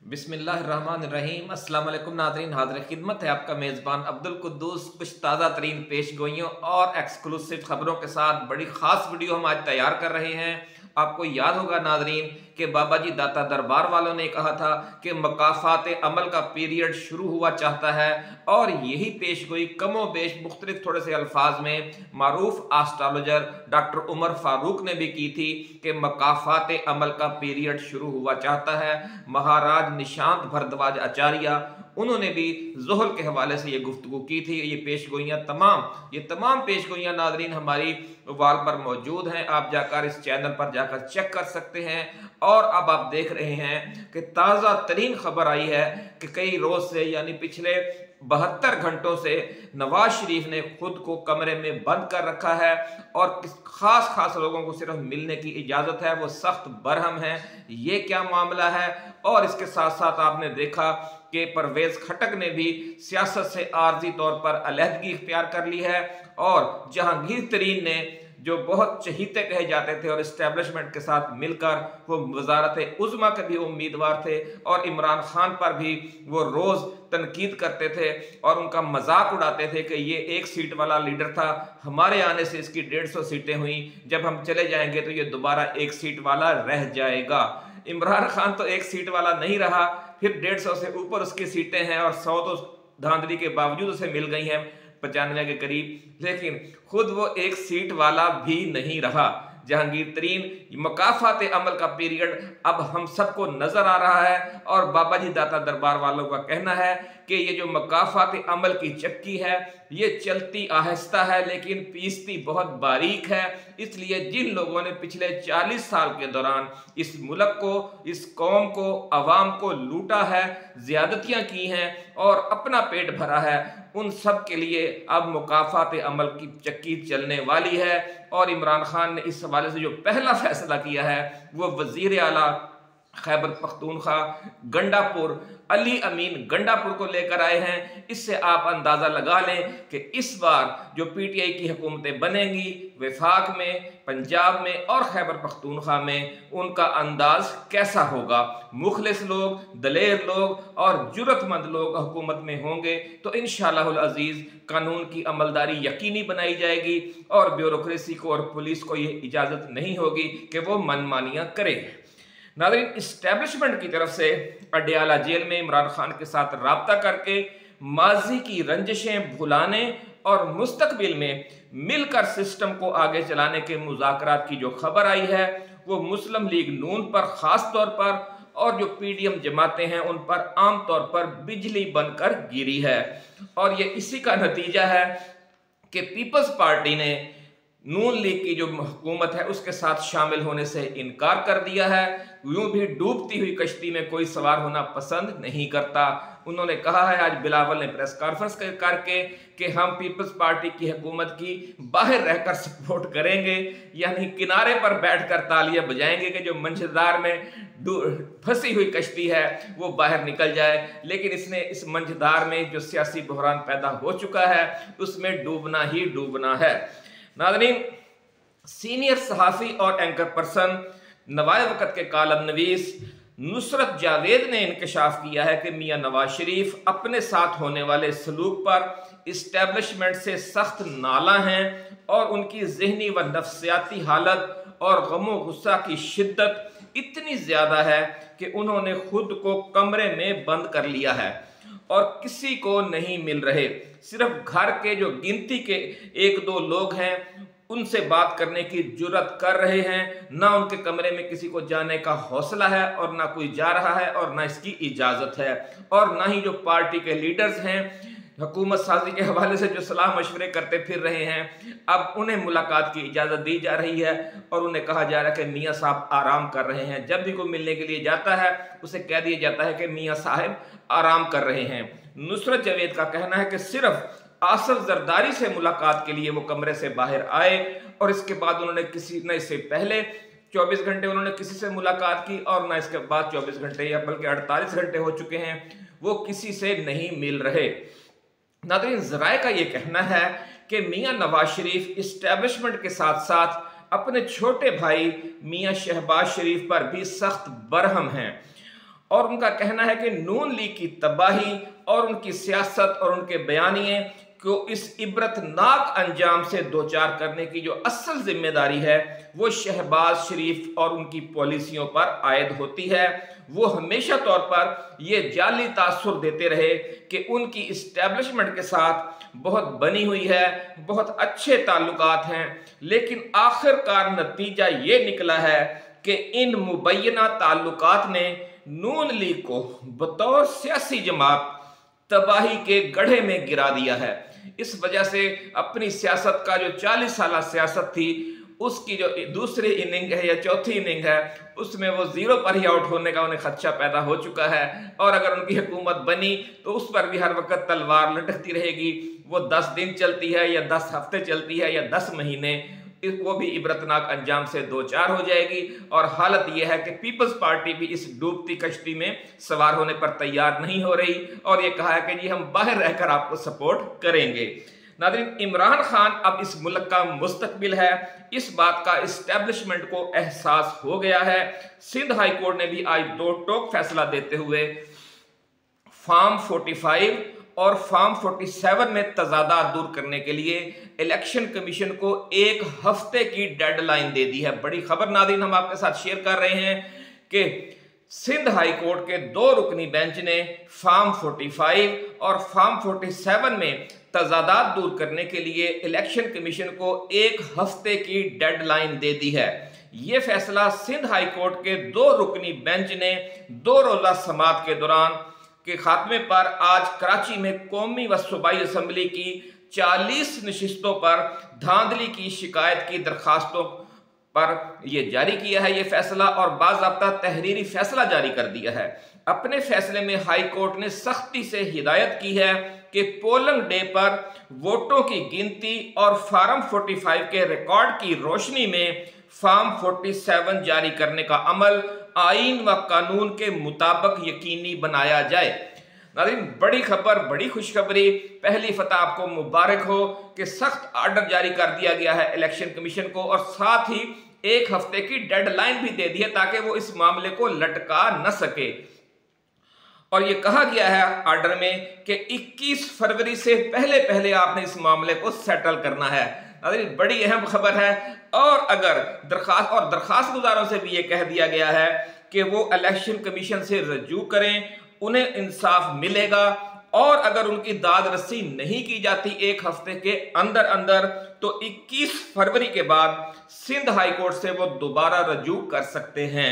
बिस्मिल्लाहिर्रहमानिर्रहीम। अस्सलाम वालेकुम नाज़रीन, हाज़िर खिदमत है आपका मेज़बान अब्दुल कुद्दूस कुछ ताज़ा तरीन पेश गोइयों और एक्सक्लूसिव खबरों के साथ बड़ी ख़ास वीडियो हम आज तैयार कर रहे हैं। आपको याद होगा नाज़रीन कि बाबा जी दाता दरबार वालों ने कहा था कि मकाफ़ात अमल का पीरियड शुरू हुआ चाहता है और यही पेश गोई कमो बेश मुख्तलिफ थोड़े से अल्फाज में मारूफ एस्ट्रोलॉजर डॉक्टर उमर फारूक ने भी की थी कि मकाफ़ात अमल का पीरियड शुरू हुआ चाहता है। महाराज निशांत भरद्वाज आचार्य उन्होंने भी ज़ोहल के हवाले से ये गुफ्तगू की थी। ये पेशगोइयाँ ये तमाम पेशगोइयाँ नाज़रीन हमारी वाल पर मौजूद हैं। आप जाकर इस चैनल पर जाकर चेक कर सकते हैं। और अब आप देख रहे हैं कि ताज़ा तरीन खबर आई है कि कई रोज़ से यानी पिछले 72 घंटों से नवाज शरीफ ने खुद को कमरे में बंद कर रखा है और खास लोगों को सिर्फ मिलने की इजाज़त है। वो सख्त बरहम है। ये क्या मामला है? और इसके साथ साथ आपने देखा कि परवेज खटक ने भी सियासत से आर्जी तौर पर अलहदगी इख्तियार कर ली है और जहांगीर तरीन ने जो बहुत चहीते कहे जाते थे और इस्टेब्लिशमेंट के साथ मिलकर वो वजारत उज़्मा के भी उम्मीदवार थे और इमरान खान पर भी वो रोज़ तनकीद करते थे और उनका मजाक उड़ाते थे कि ये 1 सीट वाला लीडर था, हमारे आने से इसकी 150 सीटें हुई, जब हम चले जाएंगे तो ये दोबारा 1 सीट वाला रह जाएगा। इमरान खान तो 1 सीट वाला नहीं रहा, फिर 150 से ऊपर उसकी सीटें हैं और 100 तो धांधली के बावजूद उसे मिल गई हैं, 95 के करीब, लेकिन खुद वो 1 सीट वाला भी नहीं रहा। जहांगीर तरीन मकाफात अमल का पीरियड अब हम सबको नजर आ रहा है और बाबा जी दाता दरबार वालों का कहना है कि ये जो मकाफात अमल की चक्की है ये चलती आहिस्ता है लेकिन पीसती बहुत बारीक है। इसलिए जिन लोगों ने पिछले 40 साल के दौरान इस मुल्क को, इस कौम को, अवाम को लूटा है, ज्यादतियां की हैं और अपना पेट भरा है, उन सब के लिए अब मुकाफात अमल की चक्की चलने वाली है। और इमरान खान ने इस हवाले से जो पहला फैसला किया है वो वजीर आला खैबर पख्तूनख्वा गंडापुर अली अमीन गंडापुर को लेकर आए हैं। इससे आप अंदाजा लगा लें कि इस बार जो पीटीआई की हुकूमतें बनेंगी वफाक में, पंजाब में और खैबर पख्तूनख्वा में, उनका अंदाज कैसा होगा। मुखलिस लोग, दलेर लोग और जुर्रतमंद लोग हुकूमत में होंगे तो इंशाअल्लाहुल अजीज कानून की अमलदारी यकीनी बनाई जाएगी और ब्यूरोक्रेसी को और पुलिस को ये इजाजत नहीं होगी कि वो मनमानियां करे। नाज़रीन, इस्टेब्लिशमेंट की तरफ से अडयाला जेल में इमरान खान के साथ राब्ता करके माजी की रंजिशें भुलाने और मुस्तकबिल में मिलकर सिस्टम को आगे चलाने के मुज़ाकरात की जो खबर आई है वो मुस्लिम लीग नून पर खास तौर पर और जो पीडीएम जमातें हैं उन पर आम तौर पर बिजली बनकर गिरी है। और ये इसी का नतीजा है कि पीपल्स पार्टी ने नून लीग की जो हुकूमत है उसके साथ शामिल होने से इनकार कर दिया है। यूं भी डूबती हुई कश्ती में कोई सवार होना पसंद नहीं करता। उन्होंने कहा है आज बिलावल ने प्रेस कॉन्फ्रेंस करके कि हम पीपल्स पार्टी की हुकूमत की बाहर रहकर सपोर्ट करेंगे, यानी किनारे पर बैठकर तालियां बजाएंगे कि जो मंझदार में फंसी हुई कश्ती है वो बाहर निकल जाए। लेकिन इसने इस मंझदार में जो सियासी बहरान पैदा हो चुका है उसमें डूबना ही डूबना है। नाज़रीन, सीनियर सहाफ़ी और एंकर पर्सन नवाए वक़्त के कालम नवीस नुसरत जावेद ने इंकशाफ किया है कि मियाँ नवाज शरीफ अपने साथ होने वाले सलूक पर इस्टेब्लिशमेंट से सख्त नाला हैं और उनकी जहनी व नफ्सियाती हालत और गमो गुस्सा की शिद्दत इतनी ज़्यादा है कि उन्होंने खुद को कमरे में बंद कर लिया है और किसी को नहीं मिल रहे। सिर्फ घर के जो गिनती के 1-2 लोग हैं उनसे बात करने की जुर्रत कर रहे हैं। ना उनके कमरे में किसी को जाने का हौसला है और ना कोई जा रहा है और ना इसकी इजाज़त है। और ना ही जो पार्टी के लीडर्स हैं हुकूमत साजी के हवाले से जो सलाह मशवरे करते फिर रहे हैं, अब उन्हें मुलाकात की इजाज़त दी जा रही है और उन्हें कहा जा रहा है कि मियाँ साहब आराम कर रहे हैं। जब भी कोई मिलने के लिए जाता है उसे कह दिया जाता है कि मियाँ साहब आराम कर रहे हैं। नुसरत जावेद का कहना है कि सिर्फ आसफ जरदारी से मुलाकात के लिए वो कमरे से बाहर आए और इसके बाद उन्होंने किसी न इससे पहले 24 घंटे उन्होंने किसी से मुलाकात की और ना इसके बाद 24 घंटे या बल्कि 48 घंटे हो चुके हैं वो किसी से नहीं मिल रहे। नाज़रीन, ज़राए का ये कहना है कि मियाँ नवाज शरीफ इस्टेब्लिशमेंट के साथ साथ अपने छोटे भाई मियाँ शहबाज शरीफ पर भी सख्त बरहम हैं और उनका कहना है कि नून लीग की तबाही और उनकी सियासत और उनके बयानिए को इस इबरतनाक अंजाम से दो चार करने की जो असल जिम्मेदारी है वो शहबाज शरीफ और उनकी पॉलिसियों पर आयद होती है। वो हमेशा तौर पर ये जाली तासुर देते रहे कि उनकी इस्टेब्लिशमेंट के साथ बहुत बनी हुई है, बहुत अच्छे ताल्लुकात हैं, लेकिन आखिरकार नतीजा ये निकला है कि इन मुबैना ताल्लुकात ने नून लीग को बतौर सियासी जमात तबाही के गड्ढे में गिरा दिया है। इस वजह से अपनी सियासत का जो 40 साल सियासत थी उसकी जो दूसरी इनिंग है या चौथी इनिंग है उसमें वो जीरो पर ही आउट होने का उन्हें खदशा पैदा हो चुका है। और अगर उनकी हुकूमत बनी तो उस पर भी हर वक्त तलवार लटकती रहेगी। वो 10 दिन चलती है या 10 हफ्ते चलती है या 10 महीने, वो भी इबरतनाक अंजाम से दो चार हो जाएगी। और हालत यह है कि पीपल्स पार्टी भी इस डूबती कश्ती में सवार होने पर तैयार नहीं हो रही और ये कहा है कि जी हम बाहर रहकर आपको सपोर्ट करेंगे। नाज़रीन, इमरान खान अब इस मुल्क का मुस्तकबिल है, इस बात का इस्टेब्लिशमेंट को एहसास हो गया है। सिंध हाई कोर्ट ने भी आज दो टोक फैसला देते हुए फॉर्म 45 और फॉर्म 47 में तजादात दूर करने के लिए इलेक्शन कमीशन को 1 हफ्ते की डेडलाइन दे दी है। बड़ी खबर नाज़रीन हम आपके साथ शेयर कर रहे हैं कि सिंध हाई कोर्ट के 2 रुकनी बेंच ने फॉर्म 45 और फॉर्म 47 में तजादात दूर करने के लिए इलेक्शन कमीशन को 1 हफ्ते की डेडलाइन दे दी है। यह फैसला सिंध हाई कोर्ट के 2 रुकनी बेंच ने 2 रोजा समाअत के दौरान के खात्मे पर आज कराची में कौमी व सूबाई असम्बली की 40 नशिस्तों पर धांधली की शिकायत की दरखास्तों पर यह जारी किया है। यह फैसला और बाज़ाब्ता तहरीरी फैसला जारी कर दिया है। अपने फैसले में हाई कोर्ट ने सख्ती से हिदायत की है कि पोलिंग डे पर वोटों की गिनती और फॉर्म 45 के रिकॉर्ड की रोशनी में फॉर्म 47 जारी करने का अमल आईन व कानून के मुताबिक यकीनी बनाया जाए। नाज़रीन, बड़ी खबर, बड़ी खुशखबरी, पहली फतह आपको मुबारक हो कि सख्त आर्डर जारी कर दिया गया है इलेक्शन कमीशन को और साथ ही 1 हफ्ते की डेडलाइन भी दे दी है ताकि वो इस मामले को लटका न सके। और ये कहा गया है आर्डर में कि 21 फरवरी से पहले पहले आपने इस मामले को सेटल करना है। नाज़रीन, बड़ी अहम खबर है। और अगर दरखास्त गुजारों से भी ये कह दिया गया है कि वो इलेक्शन कमीशन से रजू करें, उन्हें इंसाफ मिलेगा। और अगर उनकी दाद रस्सी नहीं की जाती 1 हफ्ते के अंदर अंदर तो 21 फरवरी के बाद सिंध हाई कोर्ट से वो दोबारा रजू कर सकते हैं।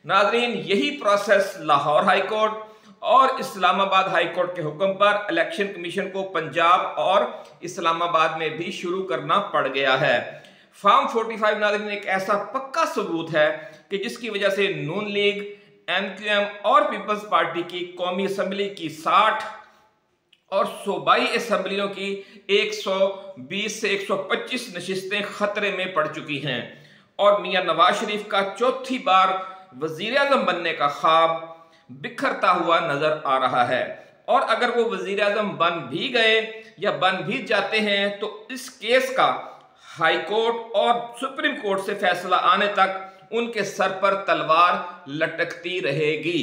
नाज़रीन, यही प्रोसेस लाहौर हाई कोर्ट और इस्लामाबाद हाई कोर्ट के हुक्म पर इलेक्शन कमीशन को पंजाब और इस्लामाबाद में भी शुरू करना पड़ गया है। फॉर्म 45 नाज़रीन एक ऐसा पक्का सबूत है कि जिसकी वजह से नून लीग, MQM और पीपल्स पार्टी की कौमी असम्बली की 60 और सूबाई असम्बलियों की 120 से 125 नशिस्तें खतरे में पड़ चुकी हैं और मियां नवाज शरीफ का चौथी बार वजीर आज़म बनने का ख्वाब बिखरता हुआ नजर आ रहा है। और अगर वो वजीर आज़म बन भी गए या बन भी जाते हैं तो इस केस का हाई कोर्ट और सुप्रीम कोर्ट से फैसला आने तक उनके सर पर तलवार लटकती रहेगी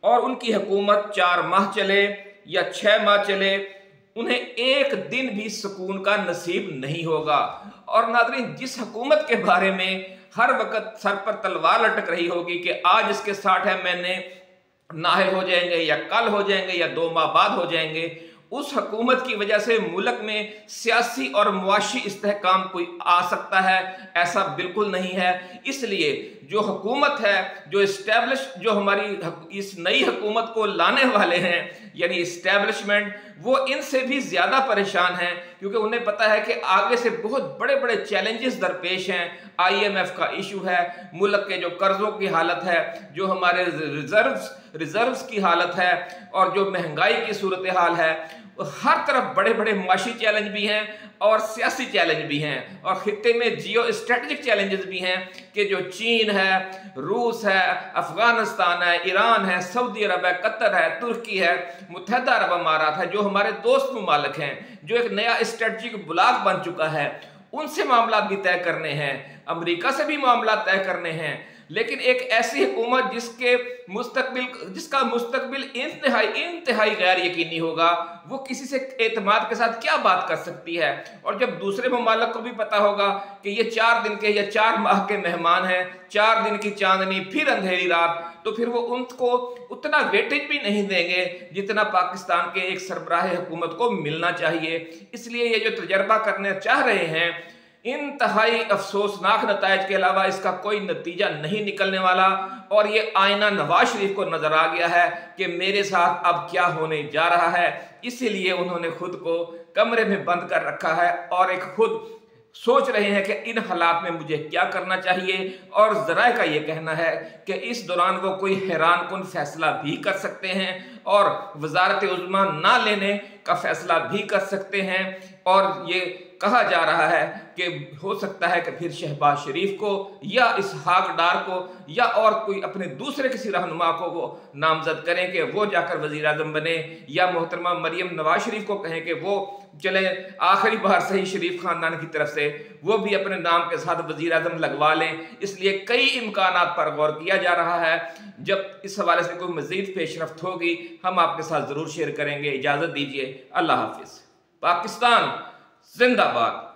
और उनकी हुकूमत 4 माह चले या 6 माह चले, उन्हें एक दिन भी सुकून का नसीब नहीं होगा। और नाज़रीन, जिस हुकूमत के बारे में हर वक्त सर पर तलवार लटक रही होगी कि आज इसके 60 महीने नाहल हो जाएंगे या कल हो जाएंगे या 2 माह बाद हो जाएंगे, उस हुकूमत की वजह से मुल्क में सियासी और मुआशी इस्तेहकाम कोई आ सकता है, ऐसा बिल्कुल नहीं है। इसलिए जो हुकूमत है, जो हमारी इस नई हुकूमत को लाने वाले हैं यानी इस्टेब्लिशमेंट, वो इनसे भी ज़्यादा परेशान हैं क्योंकि उन्हें पता है कि आगे से बहुत बड़े बड़े चैलेंजेस दरपेश हैं। IMF का इशू है, मुल्क के जो कर्जों की हालत है, जो हमारे रिजर्व्स की हालत है और जो महंगाई की सूरत हाल है, हर तरफ बड़े बड़े माशी चैलेंज भी हैं और सियासी चैलेंज भी हैं और खित्ते में जियो स्ट्रेटेजिक चैलेंजेस भी हैं कि जो चीन है, रूस है, अफगानिस्तान है, ईरान है, सऊदी अरब है, कतर है, तुर्की है, मुत्तहदा अरब अमारात है, जो हमारे दोस्त मुमालिक हैं, जो एक नया स्ट्रेटेजिक ब्लॉक बन चुका है, उनसे मामला भी तय करने हैं, अमेरिका से भी मामला तय करने हैं। लेकिन एक ऐसी हुकूमत जिसका मुस्तकबिल इंतहाई गैर यकीनी होगा, वो किसी से एतमाद के साथ क्या बात कर सकती है। और जब दूसरे ममालिक को भी पता होगा कि ये 4 दिन के या 4 माह के मेहमान हैं, 4 दिन की चांदनी फिर अंधेरी रात, तो फिर वो उनको उतना वेटेज भी नहीं देंगे जितना पाकिस्तान के एक सरबराह हुकूमत को मिलना चाहिए। इसलिए ये जो तजर्बा करने चाह रहे हैं, इंतहाई अफसोसनाक नतायज के अलावा इसका कोई नतीजा नहीं निकलने वाला। और ये आईना नवाज शरीफ को नजर आ गया है कि मेरे साथ अब क्या होने जा रहा है। इसीलिए उन्होंने खुद को कमरे में बंद कर रखा है और एक खुद सोच रहे हैं कि इन हालात में मुझे क्या करना चाहिए। और ज़राए का ये कहना है कि इस दौरान वो कोई हैरान कुन फैसला भी कर सकते हैं और वजारत उज़्मा ना लेने का फैसला भी कर सकते हैं। और ये कहा जा रहा है कि हो सकता है कि फिर शहबाज शरीफ को या इसहाक डार को या और कोई अपने दूसरे किसी रहनुमा को वो नामजद करें कि वो जाकर वज़ीर आज़म बने, या मोहतरमा मरियम नवाज शरीफ को कहें कि वो चले आखिरी बार सही शरीफ खानदान की तरफ से वो भी अपने नाम के साथ वज़ीर आज़म लगवा लें। इसलिए कई इम्कानात पर गौर किया जा रहा है। जब इस हवाले से कोई मज़ीद पेशरफ्त होगी हम आपके साथ ज़रूर शेयर करेंगे। इजाज़त दीजिए, अल्लाह हाफिज़। पाकिस्तान जिंदाबाद।